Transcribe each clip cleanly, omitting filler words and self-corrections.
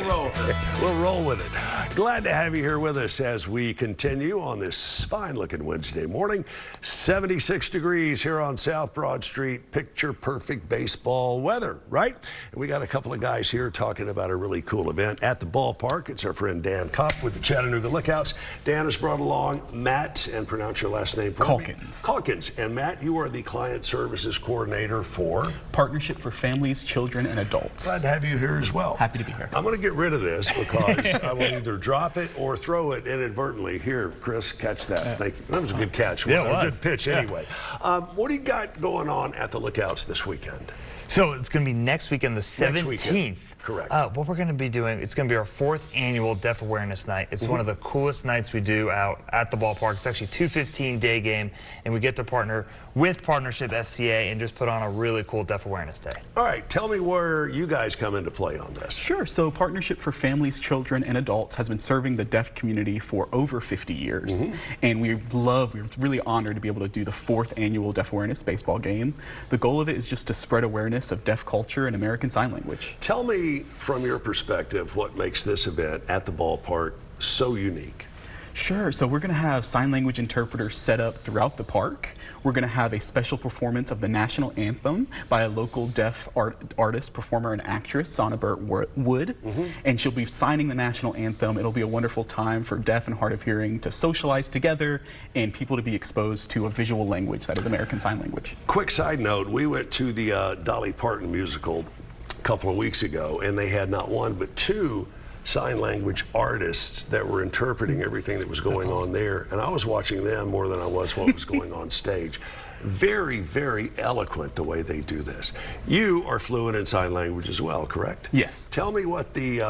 roll. We'll roll with it. Glad to have you here with us as we continue on this fine-looking Wednesday morning. 76 degrees here on South Broad Street. Picture-perfect baseball weather, right? And we got a couple of guys here talking about a really cool event at the ballpark. It's our friend Dan Kopp with the Chattanooga Lookouts. Dan has brought along Matt, and pronounce your last name for Calkins. me. Calkins. And Matt, you are the Client Services Coordinator for? Partnership for Families, Children, and Adults. Glad to have you here as well. Happy to be here. I'm going to get rid of this because I will either drop it or throw it inadvertently. Here, Chris, catch that. Thank you. That was a good catch. Yeah, it a was. good pitch anyway. What do you got going on at the Lookouts this weekend? So it's going to be next weekend, the 17th. Correct. What we're going to be doing, it's going to be our 4th annual Deaf Awareness Night. It's one of the coolest nights we do out at the ballpark. It's actually 2:15 day game, and we get to partner with Partnership FCA and just put on a really cool Deaf Awareness Day. All right, tell me where you guys come into play on this. Sure. So Partnership for Families, Children, and Adults has been serving the deaf community for over 50 years. And we're really honored to be able to do the 4th annual Deaf Awareness baseball game. The goal of it is just to spread awareness of deaf culture and American Sign Language. Tell me, from your perspective, what makes this event at the ballpark so unique? Sure. So we're going to have sign language interpreters set up throughout the park. We're going to have a special performance of the national anthem by a local deaf artist, performer, and actress, Sonibert Wood. And she'll be signing the national anthem. It'll be a wonderful time for deaf and hard of hearing to socialize together and people to be exposed to a visual language that is American Sign Language. Quick side note, we went to the Dolly Parton musical a couple of weeks ago, and they had not one but 2 sign language artists that were interpreting everything that was going on there, and I was watching them more than I was what was going on stage. Very, very eloquent the way they do this. You are fluent in sign language as well, correct? Yes. Tell me what the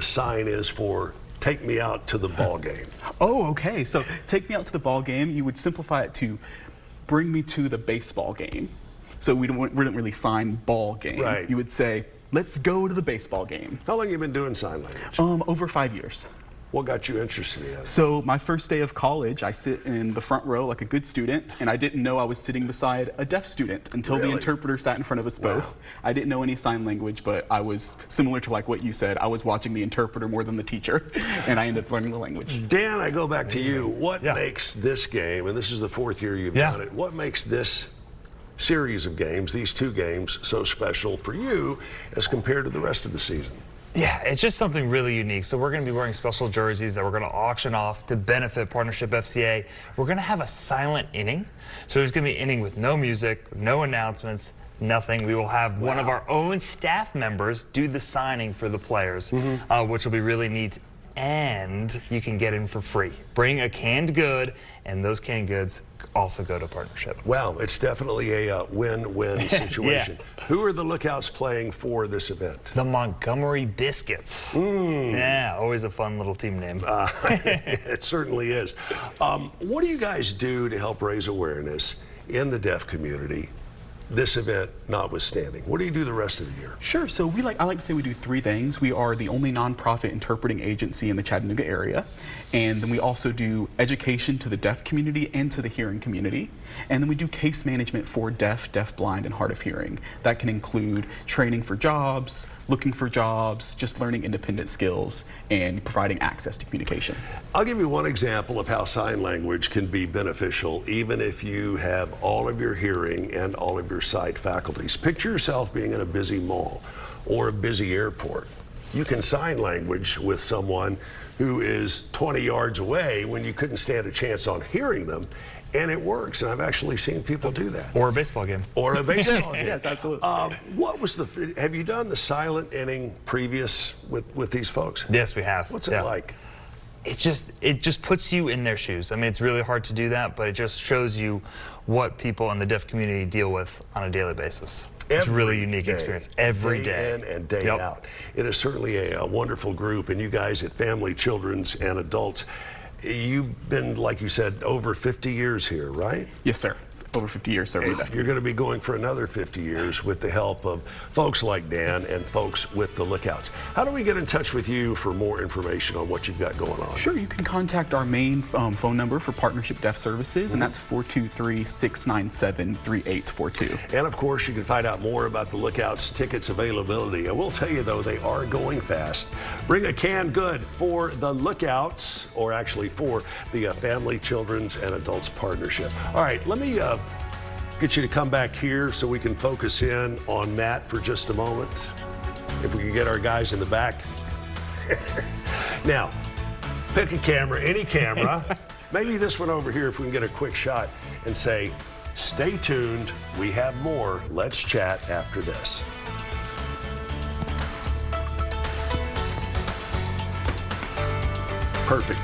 sign is for "Take me out to the ball game." Oh, okay. So take me out to the ball game, you would simplify it to bring me to the baseball game. So we didn't really sign ball game. Right. You would say, let's go to the baseball game. How long have you been doing sign language? Over 5 years. What got you interested in it? So my first day of college, I sit in the front row like a good student, and I didn't know I was sitting beside a deaf student until the interpreter sat in front of us both. I didn't know any sign language, but I was similar to like what you said. I was watching the interpreter more than the teacher, and I ended up learning the language. Dan, I go back to you. What makes this game, and this is the 4th year you've done it, what makes this series of games, these 2 games, so special for you as compared to the rest of the season? Yeah, it's just something really unique. So we're going to be wearing special jerseys that we're going to auction off to benefit Partnership FCA. We're going to have a silent inning. So there's going to be an inning with no music, no announcements, nothing. We will have one of our own staff members do the signing for the players, which will be really neat. And you can get in for free. Bring a canned good, and those canned goods also go to Partnership. Well, it's definitely a win-win situation. Who are the Lookouts playing for this event? The Montgomery Biscuits. Yeah, always a fun little team name. It certainly is. What do you guys do to help raise awareness in the deaf community, this event notwithstanding? What do you do the rest of the year? Sure. So I like to say we do 3 things. We are the only nonprofit interpreting agency in the Chattanooga area. And then we also do education to the deaf community and to the hearing community. And then we do case management for deaf, deafblind, and hard of hearing. That can include training for jobs, looking for jobs, just learning independent skills, and providing access to communication. I'll give you one example of how sign language can be beneficial even if you have all of your hearing and all of your sight faculties. Picture yourself being in a busy mall or a busy airport. You can sign language with someone who is 20 yards away when you couldn't stand a chance on hearing them, and it works, and I've actually seen people do that. Or a baseball game. Or a baseball game. Yes, absolutely. What was have you done the silent inning previous with these folks? Yes, we have. What's it like? It just puts you in their shoes. I mean, it's really hard to do that, but it just shows you what people in the deaf community deal with on a daily basis. It's a really unique experience every day. In and day out. It is certainly a wonderful group, and you guys at Family, Children's, and Adults, you've been, like you said, over 50 years here, right? Yes, sir. over 50 years serving the deaf. You're going to be going for another 50 years with the help of folks like Dan and folks with the Lookouts. How do we get in touch with you for more information on what you've got going on? Sure, you can contact our main phone number for Partnership Deaf Services, and that's 423-697-3842. And of course, you can find out more about the Lookouts tickets availability. I will tell you though, they are going fast. Bring a canned good for the Lookouts, or actually for the Family, Children's, and Adults Partnership. All right, let me get you to come back here so we can focus in on Matt for just a moment. If we can get our guys in the back. Now, pick a camera, any camera, maybe this one over here if we can get a quick shot, and say, stay tuned, we have more Let's Chat after this. Perfect.